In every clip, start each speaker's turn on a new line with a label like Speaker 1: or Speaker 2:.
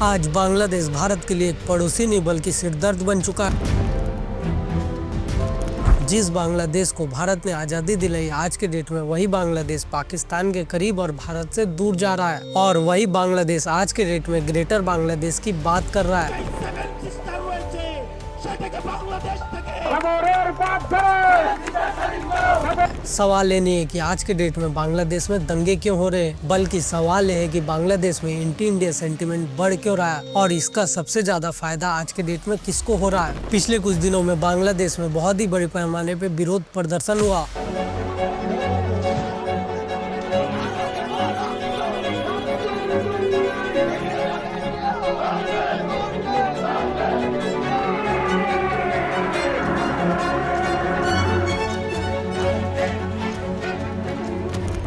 Speaker 1: आज बांग्लादेश भारत के लिए एक पड़ोसी नहीं बल्कि सिरदर्द बन चुका है। जिस बांग्लादेश को भारत ने आजादी दिलाई, आज के डेट में वही बांग्लादेश पाकिस्तान के करीब और भारत से दूर जा रहा है। और वही बांग्लादेश आज के डेट में ग्रेटर बांग्लादेश की बात कर रहा है। सवाल ये नहीं है कि आज के डेट में बांग्लादेश में दंगे क्यों हो रहे हैं, बल्कि सवाल ये है कि बांग्लादेश में एंटी इंडिया सेंटीमेंट बढ़ क्यों रहा है और इसका सबसे ज्यादा फायदा आज के डेट में किसको हो रहा है। पिछले कुछ दिनों में बांग्लादेश में बहुत ही बड़े पैमाने पे विरोध प्रदर्शन हुआ।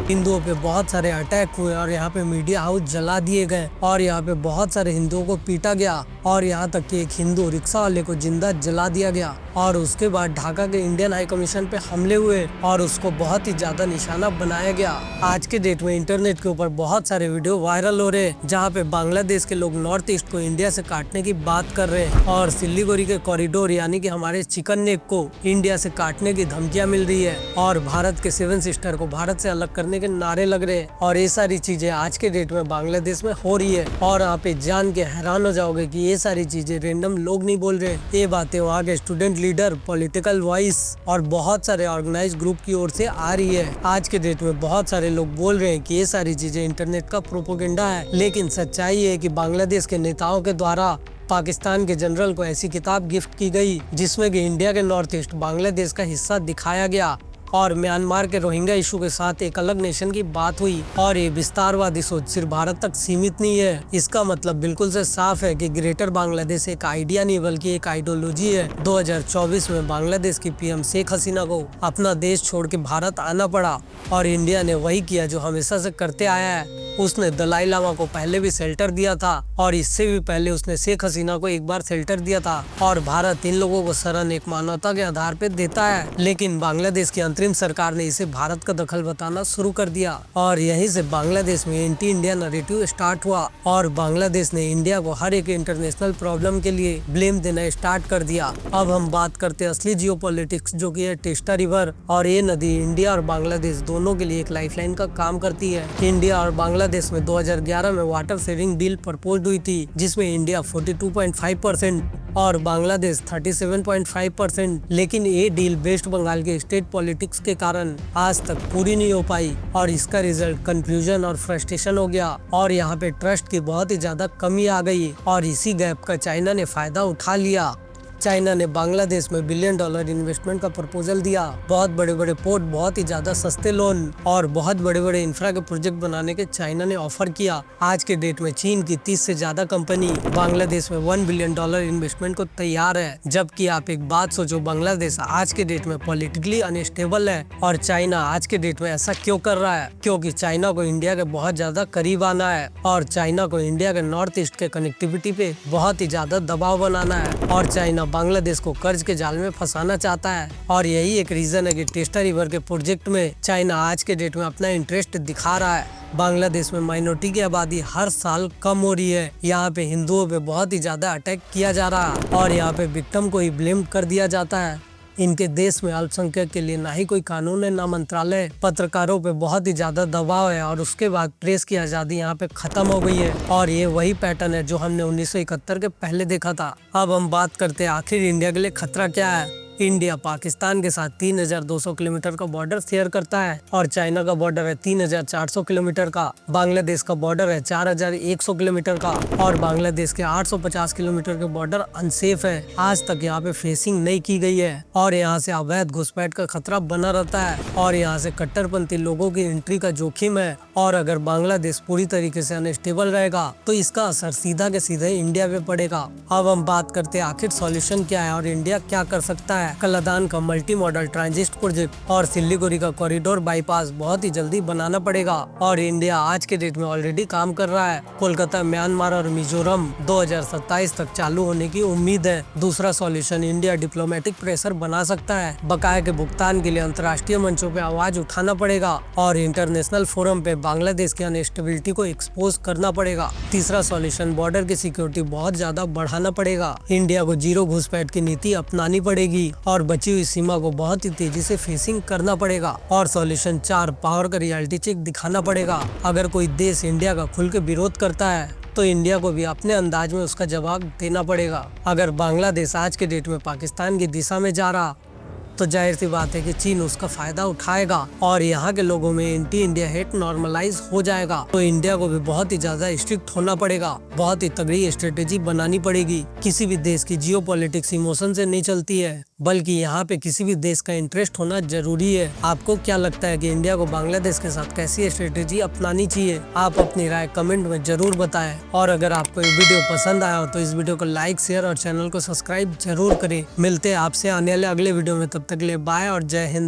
Speaker 1: हिंदुओं पे बहुत सारे अटैक हुए और यहाँ पे मीडिया हाउस जला दिए गए और यहाँ पे बहुत सारे हिंदुओं को पीटा गया और यहाँ तक कि एक हिंदू रिक्शा वाले को जिंदा जला दिया गया। और उसके बाद ढाका के इंडियन हाई कमीशन पे हमले हुए और उसको बहुत ही ज्यादा निशाना बनाया गया। आज के डेट में इंटरनेट के ऊपर बहुत सारे वीडियो वायरल हो रहे हैं जहाँ पे बांग्लादेश के लोग नॉर्थ ईस्ट को इंडिया से काटने की बात कर रहे हैं और सिल्लीगुड़ी के कॉरिडोर यानी कि हमारे चिकन नेक को इंडिया से काटने की धमकियां मिल रही है और भारत के 7 सिस्टर को भारत से अलग करने के नारे लग रहे हैं। और ये सारी चीजें आज के डेट में बांग्लादेश में हो रही है और आप जान के हैरान हो जाओगे कि ये सारी चीजें रैंडम लोग नहीं बोल रहे। ये बातें वहाँ के स्टूडेंट लीडर, पॉलिटिकल वॉइस और बहुत सारे ऑर्गेनाइज ग्रुप की ओर से आ रही है। आज के डेट में बहुत सारे लोग बोल रहे हैं कि ये सारी चीजें इंटरनेट का प्रोपोगेंडा है, लेकिन सच्चाई है कि बांग्लादेश के नेताओं के द्वारा पाकिस्तान के जनरल को ऐसी किताब गिफ्ट की गई जिसमें कि इंडिया के नॉर्थ ईस्ट बांग्लादेश का हिस्सा दिखाया गया और म्यांमार के रोहिंग्या इशू के साथ एक अलग नेशन की बात हुई। और ये विस्तारवादी सोच सिर्फ भारत तक सीमित नहीं है। इसका मतलब बिल्कुल से साफ है कि ग्रेटर बांग्लादेश एक आइडिया नहीं बल्कि एक आइडियोलॉजी है। 2024 में बांग्लादेश की पीएम शेख हसीना को अपना देश छोड़ के भारत आना पड़ा और इंडिया ने वही किया जो हमेशा से करते आया है। उसने दलाई लामा को पहले भी शेल्टर दिया था और इससे भी पहले उसने शेख हसीना को एक बार शेल्टर दिया था और भारत इन लोगों को शरण एक मानवता के आधार पे देता है। लेकिन बांग्लादेश की अंतरिम सरकार ने इसे भारत का दखल बताना शुरू कर दिया और यहीं से बांग्लादेश में एंटी इंडिया नैरेटिव स्टार्ट हुआ और बांग्लादेश ने इंडिया को हर एक इंटरनेशनल प्रॉब्लम के लिए ब्लेम देना स्टार्ट कर दिया। अब हम बात करते हैं असली जियोपॉलिटिक्स जो कि है टेस्टा रिवर। और ये नदी इंडिया और बांग्लादेश दोनों के लिए एक लाइफलाइन का काम करती है। इंडिया और बांग्लादेश में 2011 में वाटर शेयरिंग डील प्रपोज हुई थी जिसमें इंडिया 42.5% और बांग्लादेश 37.5%, लेकिन ये डील वेस्ट बंगाल के स्टेट पॉलिटिक्स के कारण आज तक पूरी नहीं हो पाई और इसका रिजल्ट कंफ्यूजन और फ्रस्ट्रेशन हो गया और यहाँ पे ट्रस्ट की बहुत ही ज्यादा कमी आ गई और इसी गैप का चाइना ने फायदा उठा लिया। चाइना ने बांग्लादेश में $1 बिलियन इन्वेस्टमेंट का प्रपोजल दिया। बहुत बड़े बड़े पोर्ट, बहुत ही ज्यादा सस्ते लोन और बहुत बड़े बड़े इंफ्रा के प्रोजेक्ट बनाने के चाइना ने ऑफर किया। आज के डेट में चीन की 30 से ज्यादा कंपनी बांग्लादेश में $1 बिलियन इन्वेस्टमेंट को तैयार है। जबकि आप एक बात सोचो, बांग्लादेश आज के डेट में पॉलिटिकली अनस्टेबल है और चाइना आज के डेट में ऐसा क्यों कर रहा है? क्योंकि चाइना को इंडिया के बहुत ज्यादा करीब आना है और चाइना को इंडिया के नॉर्थ ईस्ट के कनेक्टिविटी पे बहुत ही ज्यादा दबाव बनाना है और चाइना बांग्लादेश को कर्ज के जाल में फंसाना चाहता है। और यही एक रीजन है कि टेस्टा रिवर के प्रोजेक्ट में चाइना आज के डेट में अपना इंटरेस्ट दिखा रहा है। बांग्लादेश में माइनॉरिटी की आबादी हर साल कम हो रही है। यहाँ पे हिंदुओं पे बहुत ही ज्यादा अटैक किया जा रहा है और यहाँ पे विक्टिम को ही ब्लेम कर दिया जाता है। इनके देश में अल्पसंख्यक के लिए ना ही कोई कानून है ना मंत्रालय। पत्रकारों पे बहुत ही ज्यादा दबाव है और उसके बाद प्रेस की आजादी यहाँ पे खत्म हो गई है और ये वही पैटर्न है जो हमने 1971 के पहले देखा था। अब हम बात करते हैं आखिर इंडिया के लिए खतरा क्या है। इंडिया पाकिस्तान के साथ 3200 किलोमीटर का बॉर्डर शेयर करता है और चाइना का बॉर्डर है 3400 किलोमीटर का। बांग्लादेश का बॉर्डर है 4100 किलोमीटर का और बांग्लादेश के 850 किलोमीटर के बॉर्डर अनसेफ है। आज तक यहाँ पे फेसिंग नहीं की गई है और यहाँ से अवैध घुसपैठ का खतरा बना रहता है और यहाँ से कट्टरपंथी लोगों की एंट्री का जोखिम है। और अगर बांग्लादेश पूरी तरीके से अनस्टेबल रहेगा तो इसका असर सीधा के सीधे इंडिया पे पड़ेगा। अब हम बात करते हैं आखिर सॉल्यूशन क्या है और इंडिया क्या कर सकता है। है। कलादान का मल्टी मॉडल ट्रांजिट प्रोजेक्ट और सिल्लीगुड़ी का कॉरिडोर बाईपास बहुत ही जल्दी बनाना पड़ेगा और इंडिया आज के डेट में ऑलरेडी काम कर रहा है। कोलकाता, म्यांमार और मिजोरम 2027 तक चालू होने की उम्मीद है। दूसरा सॉल्यूशन, इंडिया डिप्लोमेटिक प्रेशर बना सकता है। बकाया के भुगतान के लिए अंतर्राष्ट्रीय मंचों पे आवाज उठाना पड़ेगा और इंटरनेशनल फोरम पे बांग्लादेश की अनस्टेबिलिटी को एक्सपोज करना पड़ेगा। तीसरा सॉल्यूशन, बॉर्डर की सिक्योरिटी बहुत ज्यादा बढ़ाना पड़ेगा। इंडिया को जीरो घुसपैठ की नीति अपनानी पड़ेगी और बची हुई सीमा को बहुत ही तेजी से फेसिंग करना पड़ेगा। और सॉल्यूशन 4, पावर का रियलिटी चेक दिखाना पड़ेगा। अगर कोई देश इंडिया का खुल के विरोध करता है तो इंडिया को भी अपने अंदाज में उसका जवाब देना पड़ेगा। अगर बांग्लादेश आज के डेट में पाकिस्तान की दिशा में जा रहा तो जाहिर सी बात है कि चीन उसका फायदा उठाएगा और यहाँ के लोगों में एंटी इंडिया हेट नॉर्मलाइज हो जाएगा। तो इंडिया को भी बहुत ही ज्यादा स्ट्रिक्ट होना पड़ेगा, बहुत ही तगड़ी स्ट्रेटेजी बनानी पड़ेगी। किसी भी देश की जियोपॉलिटिक्स इमोशन से नहीं चलती है, बल्कि यहाँ पे किसी भी देश का इंटरेस्ट होना जरूरी है। आपको क्या लगता है कि इंडिया को बांग्लादेश के साथ कैसी स्ट्रेटेजी अपनानी चाहिए? आप अपनी राय कमेंट में जरूर बताएं। और अगर आपको ये वीडियो पसंद आया हो तो इस वीडियो को लाइक, शेयर और चैनल को सब्सक्राइब जरूर करें। मिलते हैं आपसे आने वाले अगले वीडियो में, तब तक के लिए बाय और जय हिंद।